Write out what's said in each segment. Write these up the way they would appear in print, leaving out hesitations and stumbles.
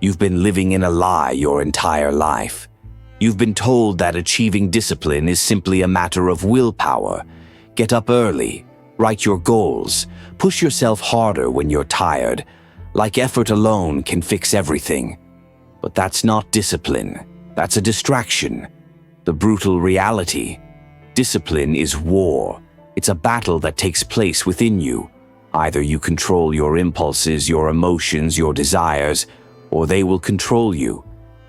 You've been living in a lie your entire life. You've been told that achieving discipline is simply a matter of willpower. Get up early, write your goals, push yourself harder when you're tired. Like effort alone can fix everything. But that's not discipline. That's a distraction. The brutal reality. Discipline is war. It's a battle that takes place within you. Either you control your impulses, your emotions, your desires, or they will control you.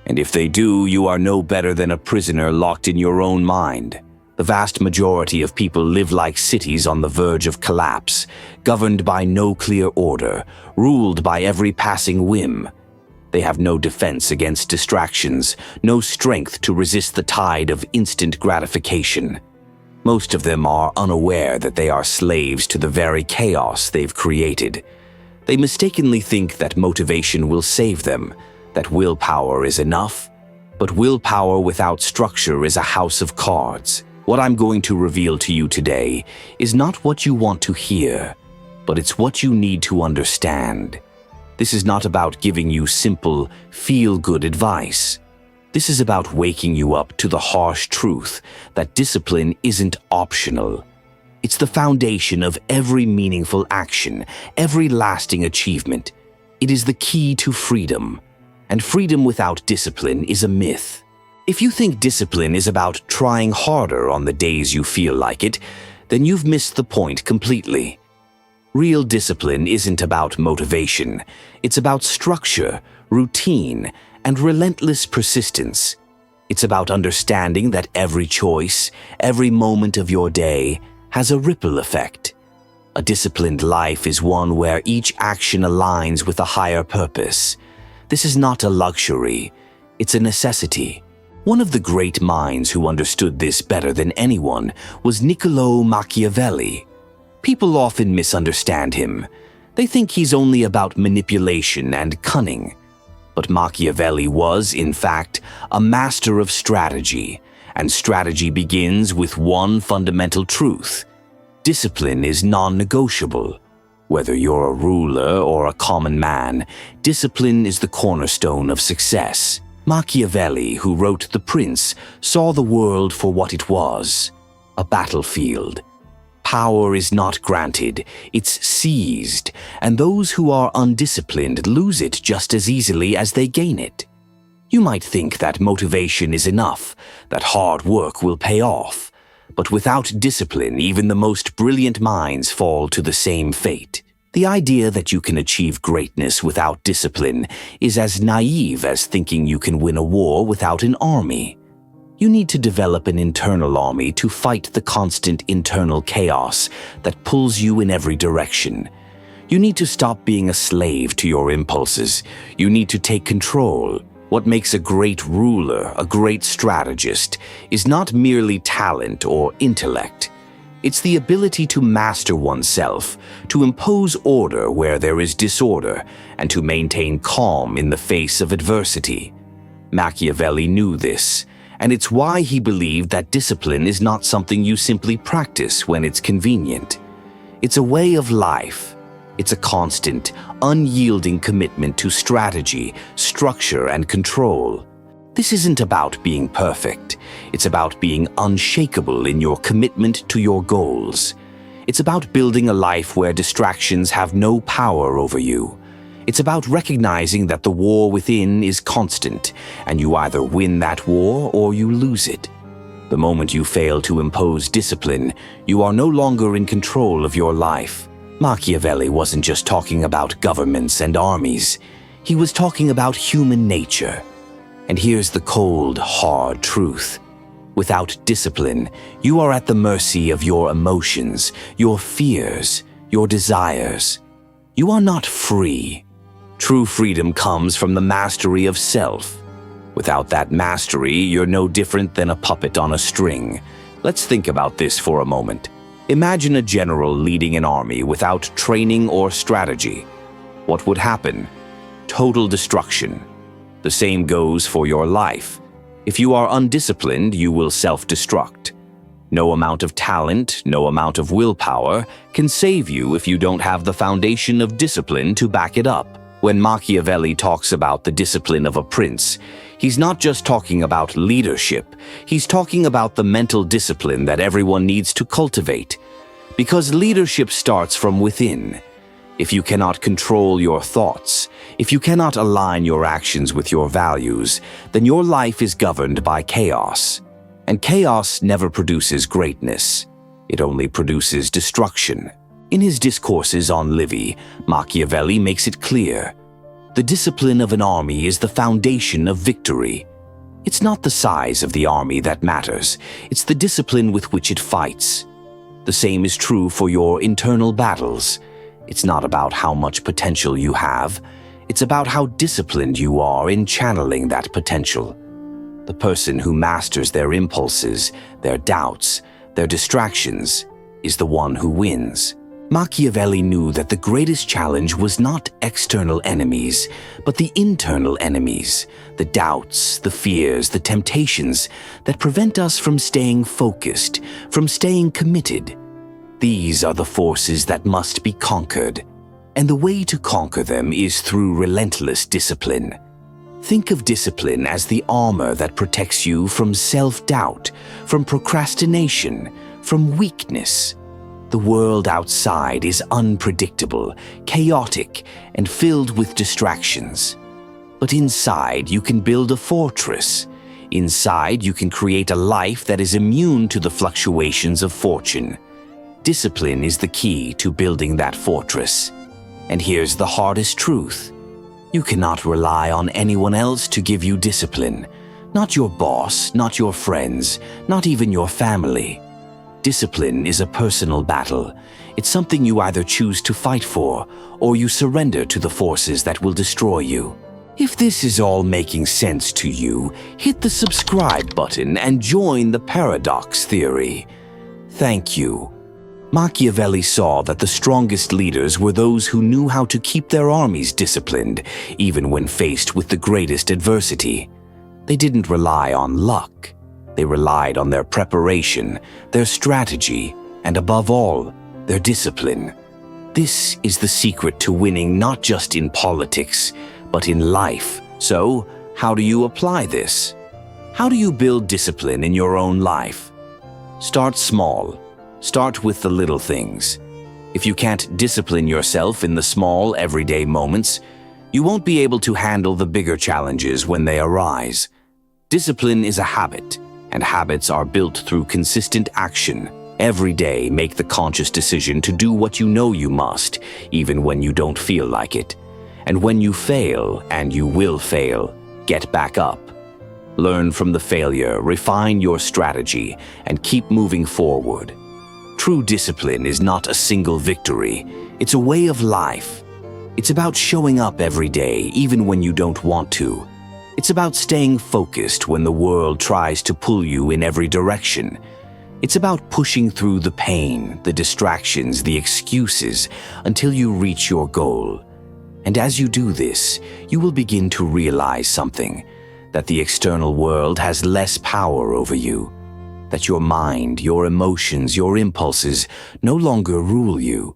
And if they do, you are no better than a prisoner locked in your own mind. The vast majority of people live like cities on the verge of collapse, governed by no clear order, ruled by every passing whim. They have no defense against distractions, no strength to resist the tide of instant gratification. Most of them are unaware that they are slaves to the very chaos they've created. They mistakenly think that motivation will save them, that willpower is enough. But willpower without structure is a house of cards. What I'm going to reveal to you today is not what you want to hear, but it's what you need to understand. This is not about giving you simple, feel-good advice. This is about waking you up to the harsh truth that discipline isn't optional. It's the foundation of every meaningful action, every lasting achievement. It is the key to freedom. And freedom without discipline is a myth. If you think discipline is about trying harder on the days you feel like it, then you've missed the point completely. Real discipline isn't about motivation. It's about structure, routine, and relentless persistence. It's about understanding that every choice, every moment of your day, has a ripple effect. A disciplined life is one where each action aligns with a higher purpose. This is not a luxury, it's a necessity. One of the great minds who understood this better than anyone was Niccolo Machiavelli. People often misunderstand him. They think he's only about manipulation and cunning. But Machiavelli was, in fact, a master of strategy, and strategy begins with one fundamental truth. Discipline is non-negotiable. Whether you're a ruler or a common man, discipline is the cornerstone of success. Machiavelli, who wrote The Prince, saw the world for what it was, a battlefield. Power is not granted, it's seized, and those who are undisciplined lose it just as easily as they gain it. You might think that motivation is enough, that hard work will pay off, but without discipline, even the most brilliant minds fall to the same fate. The idea that you can achieve greatness without discipline is as naive as thinking you can win a war without an army. You need to develop an internal army to fight the constant internal chaos that pulls you in every direction. You need to stop being a slave to your impulses. You need to take control. What makes a great ruler, a great strategist, is not merely talent or intellect. It's the ability to master oneself, to impose order where there is disorder, and to maintain calm in the face of adversity. Machiavelli knew this, and it's why he believed that discipline is not something you simply practice when it's convenient. It's a way of life. It's a constant, unyielding commitment to strategy, structure, and control. This isn't about being perfect. It's about being unshakable in your commitment to your goals. It's about building a life where distractions have no power over you. It's about recognizing that the war within is constant, and you either win that war or you lose it. The moment you fail to impose discipline, you are no longer in control of your life. Machiavelli wasn't just talking about governments and armies. He was talking about human nature. And here's the cold, hard truth. Without discipline, you are at the mercy of your emotions, your fears, your desires. You are not free. True freedom comes from the mastery of self. Without that mastery, you're no different than a puppet on a string. Let's think about this for a moment. Imagine a general leading an army without training or strategy. What would happen? Total destruction. The same goes for your life. If you are undisciplined, you will self-destruct. No amount of talent, no amount of willpower can save you if you don't have the foundation of discipline to back it up. When Machiavelli talks about the discipline of a prince, he's not just talking about leadership, he's talking about the mental discipline that everyone needs to cultivate. Because leadership starts from within. If you cannot control your thoughts, if you cannot align your actions with your values, then your life is governed by chaos. And chaos never produces greatness. It only produces destruction. In his discourses on Livy, Machiavelli makes it clear. The discipline of an army is the foundation of victory. It's not the size of the army that matters, it's the discipline with which it fights. The same is true for your internal battles. It's not about how much potential you have, it's about how disciplined you are in channeling that potential. The person who masters their impulses, their doubts, their distractions, is the one who wins. Machiavelli knew that the greatest challenge was not external enemies, but the internal enemies, the doubts, the fears, the temptations that prevent us from staying focused, from staying committed. These are the forces that must be conquered, and the way to conquer them is through relentless discipline. Think of discipline as the armor that protects you from self-doubt, from procrastination, from weakness. The world outside is unpredictable, chaotic, and filled with distractions. But inside, you can build a fortress. Inside, you can create a life that is immune to the fluctuations of fortune. Discipline is the key to building that fortress. And here's the hardest truth. You cannot rely on anyone else to give you discipline. Not your boss, not your friends, not even your family. Discipline is a personal battle. It's something you either choose to fight for, or you surrender to the forces that will destroy you. If this is all making sense to you, hit the subscribe button and join the paradox theory. Thank you. Machiavelli saw that the strongest leaders were those who knew how to keep their armies disciplined, even when faced with the greatest adversity. They didn't rely on luck. They relied on their preparation, their strategy, and above all, their discipline. This is the secret to winning not just in politics, but in life. So, how do you apply this? How do you build discipline in your own life? Start small. Start with the little things. If you can't discipline yourself in the small, everyday moments, you won't be able to handle the bigger challenges when they arise. Discipline is a habit, and habits are built through consistent action. Every day, make the conscious decision to do what you know you must, even when you don't feel like it. And when you fail, and you will fail, get back up. Learn from the failure, refine your strategy, and keep moving forward. True discipline is not a single victory. It's a way of life. It's about showing up every day, even when you don't want to. It's about staying focused when the world tries to pull you in every direction. It's about pushing through the pain, the distractions, the excuses, until you reach your goal. And as you do this, you will begin to realize something, that the external world has less power over you, that your mind, your emotions, your impulses no longer rule you.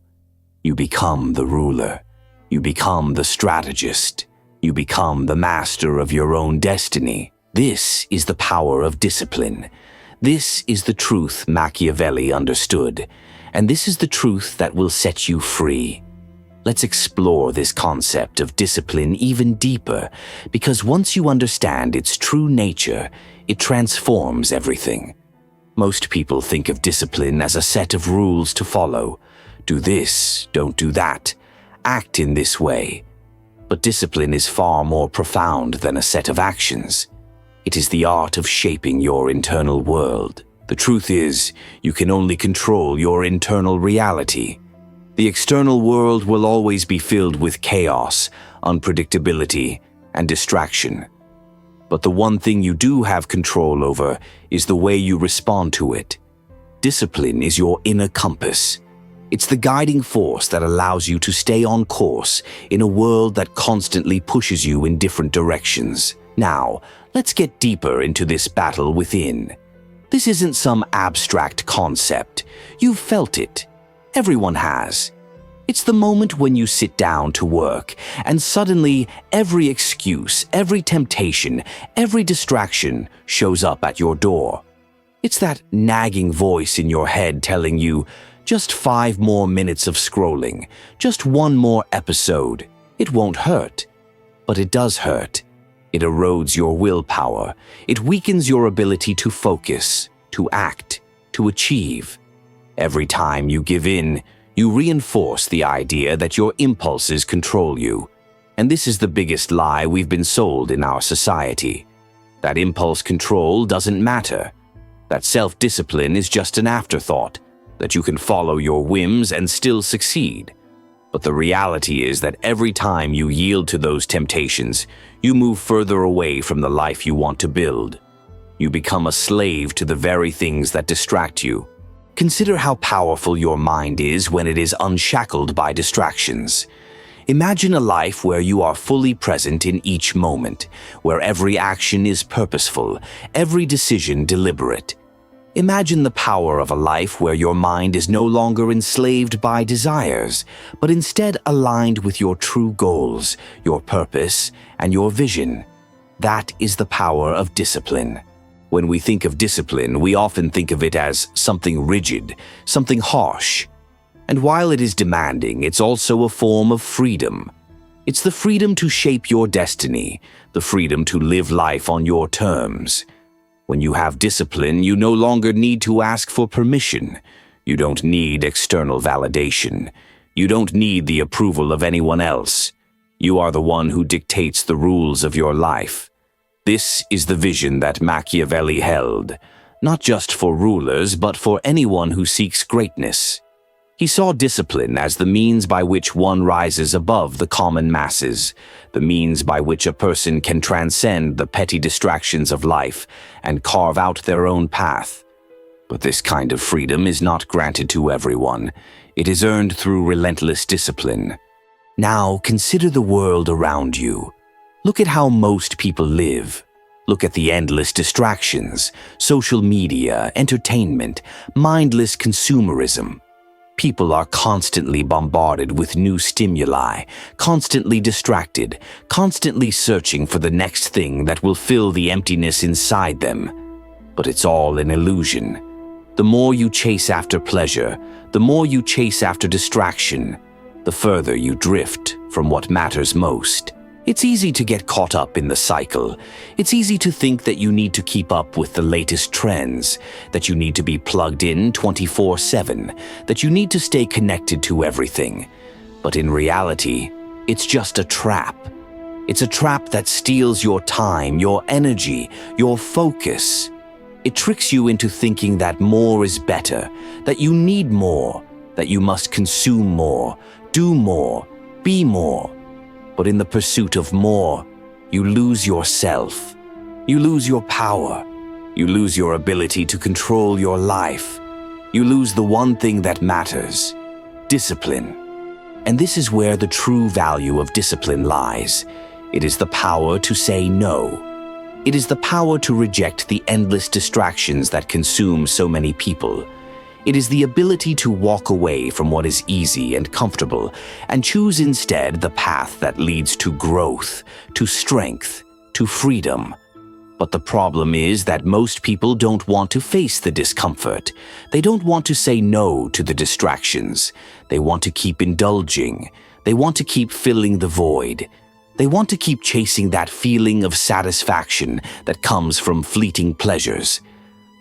You become the ruler. You become the strategist. You become the master of your own destiny. This is the power of discipline. This is the truth Machiavelli understood, and this is the truth that will set you free. Let's explore this concept of discipline even deeper, because once you understand its true nature, it transforms everything. Most people think of discipline as a set of rules to follow. Do this, don't do that, act in this way. But discipline is far more profound than a set of actions. It is the art of shaping your internal world. The truth is, you can only control your internal reality. The external world will always be filled with chaos, unpredictability, and distraction. But the one thing you do have control over is the way you respond to it. Discipline is your inner compass. It's the guiding force that allows you to stay on course in a world that constantly pushes you in different directions. Now, let's get deeper into this battle within. This isn't some abstract concept. You've felt it. Everyone has. It's the moment when you sit down to work and suddenly every excuse, every temptation, every distraction shows up at your door. It's that nagging voice in your head telling you, just 5 more minutes of scrolling, just 1 more episode. It won't hurt. But it does hurt. It erodes your willpower. It weakens your ability to focus, to act, to achieve. Every time you give in, you reinforce the idea that your impulses control you. And this is the biggest lie we've been sold in our society. That impulse control doesn't matter. That self-discipline is just an afterthought, that you can follow your whims and still succeed. But the reality is that every time you yield to those temptations, you move further away from the life you want to build. You become a slave to the very things that distract you. Consider how powerful your mind is when it is unshackled by distractions. Imagine a life where you are fully present in each moment, where every action is purposeful, every decision deliberate. Imagine the power of a life where your mind is no longer enslaved by desires, but instead aligned with your true goals, your purpose, and your vision. That is the power of discipline. When we think of discipline, we often think of it as something rigid, something harsh. And while it is demanding, it's also a form of freedom. It's the freedom to shape your destiny, the freedom to live life on your terms. When you have discipline, you no longer need to ask for permission. You don't need external validation. You don't need the approval of anyone else. You are the one who dictates the rules of your life. This is the vision that Machiavelli held, not just for rulers, but for anyone who seeks greatness. He saw discipline as the means by which one rises above the common masses, the means by which a person can transcend the petty distractions of life and carve out their own path. But this kind of freedom is not granted to everyone. It is earned through relentless discipline. Now consider the world around you. Look at how most people live. Look at the endless distractions, social media, entertainment, mindless consumerism. People are constantly bombarded with new stimuli, constantly distracted, constantly searching for the next thing that will fill the emptiness inside them. But it's all an illusion. The more you chase after pleasure, the more you chase after distraction, the further you drift from what matters most. It's easy to get caught up in the cycle. It's easy to think that you need to keep up with the latest trends, that you need to be plugged in 24/7, that you need to stay connected to everything. But in reality, it's just a trap. It's a trap that steals your time, your energy, your focus. It tricks you into thinking that more is better, that you need more, that you must consume more, do more, be more. But in the pursuit of more, you lose yourself. You lose your power. You lose your ability to control your life. You lose the one thing that matters: discipline. And this is where the true value of discipline lies. It is the power to say no. It is the power to reject the endless distractions that consume so many people. It is the ability to walk away from what is easy and comfortable and choose instead the path that leads to growth, to strength, to freedom. But the problem is that most people don't want to face the discomfort. They don't want to say no to the distractions. They want to keep indulging. They want to keep filling the void. They want to keep chasing that feeling of satisfaction that comes from fleeting pleasures.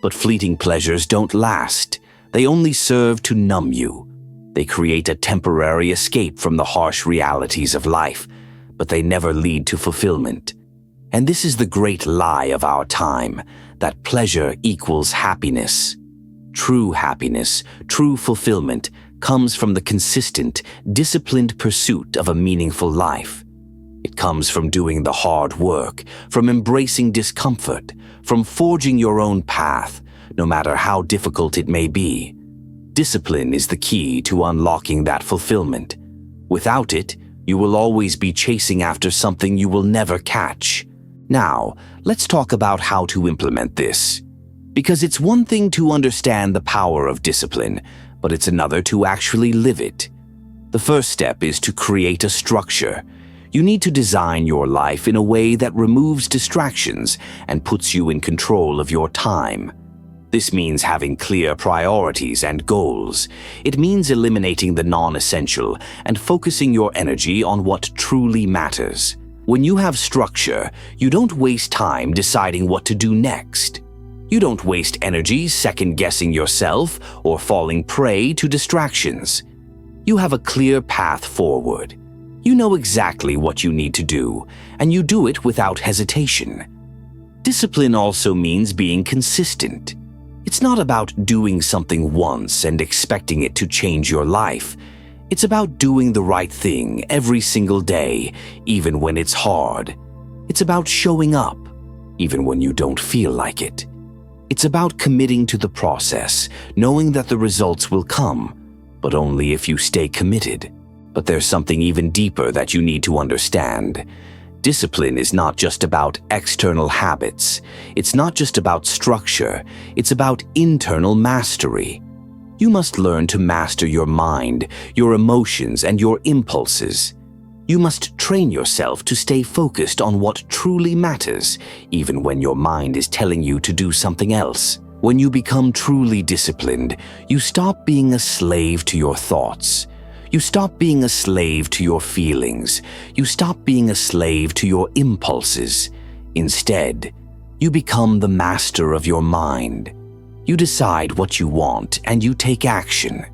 But fleeting pleasures don't last. They only serve to numb you. They create a temporary escape from the harsh realities of life, but they never lead to fulfillment. And this is the great lie of our time, that pleasure equals happiness. True happiness, true fulfillment, comes from the consistent, disciplined pursuit of a meaningful life. It comes from doing the hard work, from embracing discomfort, from forging your own path, no matter how difficult it may be. Discipline is the key to unlocking that fulfillment. Without it, you will always be chasing after something you will never catch. Now, let's talk about how to implement this. Because it's one thing to understand the power of discipline, but it's another to actually live it. The first step is to create a structure. You need to design your life in a way that removes distractions and puts you in control of your time. This means having clear priorities and goals. It means eliminating the non-essential and focusing your energy on what truly matters. When you have structure, you don't waste time deciding what to do next. You don't waste energy second-guessing yourself or falling prey to distractions. You have a clear path forward. You know exactly what you need to do, and you do it without hesitation. Discipline also means being consistent. It's not about doing something once and expecting it to change your life. It's about doing the right thing every single day, even when it's hard. It's about showing up, even when you don't feel like it. It's about committing to the process, knowing that the results will come, but only if you stay committed. But there's something even deeper that you need to understand. Discipline is not just about external habits. It's not just about structure. It's about internal mastery. You must learn to master your mind, your emotions, and your impulses. You must train yourself to stay focused on what truly matters, even when your mind is telling you to do something else. When you become truly disciplined, you stop being a slave to your thoughts. You stop being a slave to your feelings. You stop being a slave to your impulses. Instead, you become the master of your mind. You decide what you want and you take action.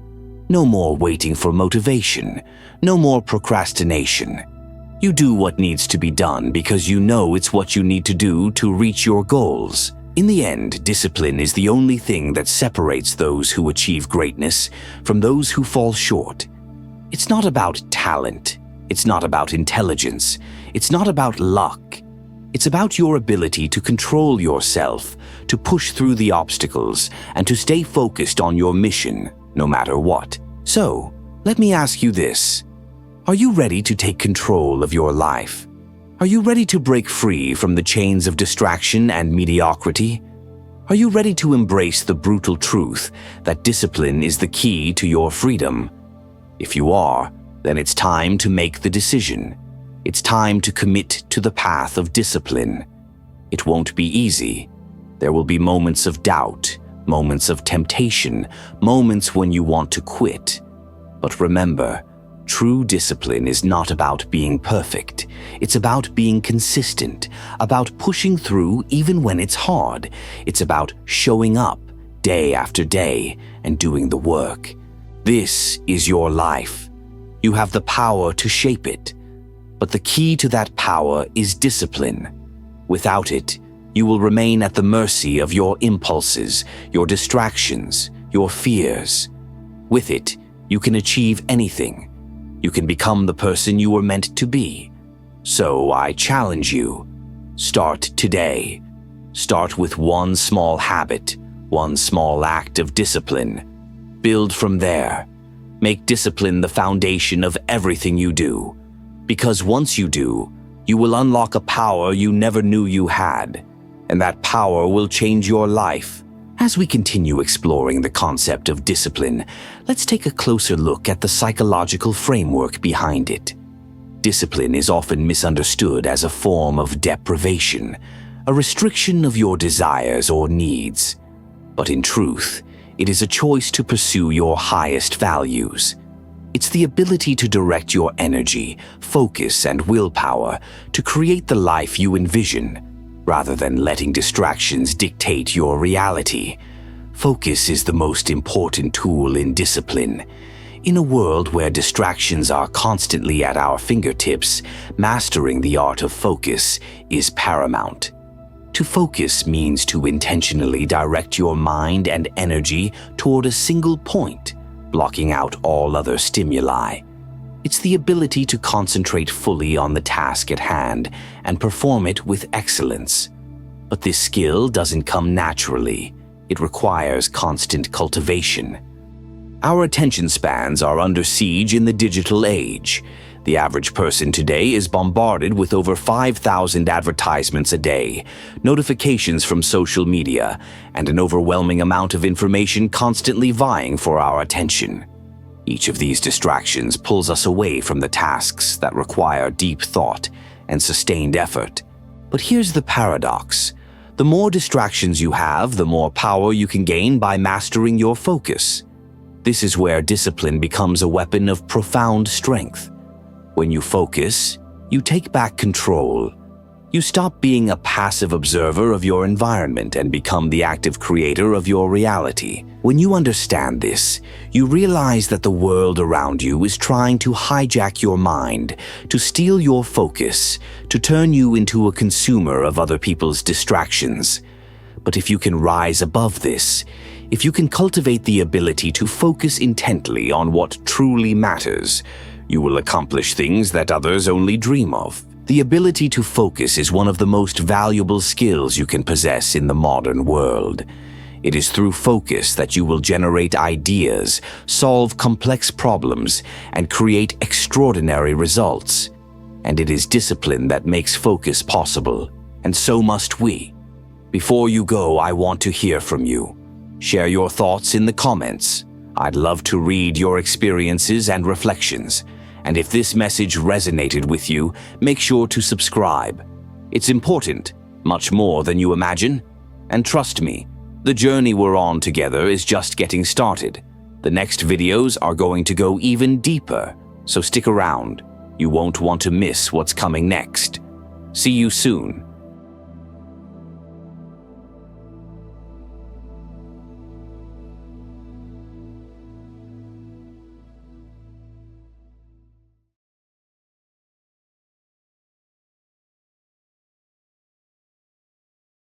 No more waiting for motivation. No more procrastination. You do what needs to be done because you know it's what you need to do to reach your goals. In the end, discipline is the only thing that separates those who achieve greatness from those who fall short. It's not about talent. It's not about intelligence. It's not about luck. It's about your ability to control yourself, to push through the obstacles, and to stay focused on your mission, no matter what. So, let me ask you this. Are you ready to take control of your life? Are you ready to break free from the chains of distraction and mediocrity? Are you ready to embrace the brutal truth that discipline is the key to your freedom? If you are, then it's time to make the decision. It's time to commit to the path of discipline. It won't be easy. There will be moments of doubt, moments of temptation, moments when you want to quit. But remember, true discipline is not about being perfect. It's about being consistent, about pushing through even when it's hard. It's about showing up day after day and doing the work. This is your life. You have the power to shape it. But the key to that power is discipline. Without it, you will remain at the mercy of your impulses, your distractions, your fears. With it, you can achieve anything. You can become the person you were meant to be. So I challenge you. Start today. Start with one small habit, one small act of discipline. Build from there. Make discipline the foundation of everything you do. Because once you do, you will unlock a power you never knew you had, and that power will change your life. As we continue exploring the concept of discipline, let's take a closer look at the psychological framework behind it. Discipline is often misunderstood as a form of deprivation, a restriction of your desires or needs. But in truth, it is a choice to pursue your highest values. It's the ability to direct your energy, focus, and willpower to create the life you envision, rather than letting distractions dictate your reality. Focus is the most important tool in discipline. In a world where distractions are constantly at our fingertips, mastering the art of focus is paramount. To focus means to intentionally direct your mind and energy toward a single point, blocking out all other stimuli. It's the ability to concentrate fully on the task at hand and perform it with excellence. But this skill doesn't come naturally. It requires constant cultivation. Our attention spans are under siege in the digital age. The average person today is bombarded with over 5,000 advertisements a day, notifications from social media, and an overwhelming amount of information constantly vying for our attention. Each of these distractions pulls us away from the tasks that require deep thought and sustained effort. But here's the paradox. The more distractions you have, the more power you can gain by mastering your focus. This is where discipline becomes a weapon of profound strength. When you focus, you take back control. You stop being a passive observer of your environment and become the active creator of your reality. When you understand this, you realize that the world around you is trying to hijack your mind, to steal your focus, to turn you into a consumer of other people's distractions. But if you can rise above this, if you can cultivate the ability to focus intently on what truly matters, you will accomplish things that others only dream of. The ability to focus is one of the most valuable skills you can possess in the modern world. It is through focus that you will generate ideas, solve complex problems, and create extraordinary results. And it is discipline that makes focus possible, and so must we. Before you go, I want to hear from you. Share your thoughts in the comments. I'd love to read your experiences and reflections. And if this message resonated with you, make sure to subscribe. It's important, much more than you imagine. And trust me, the journey we're on together is just getting started. The next videos are going to go even deeper, so stick around. You won't want to miss what's coming next. See you soon.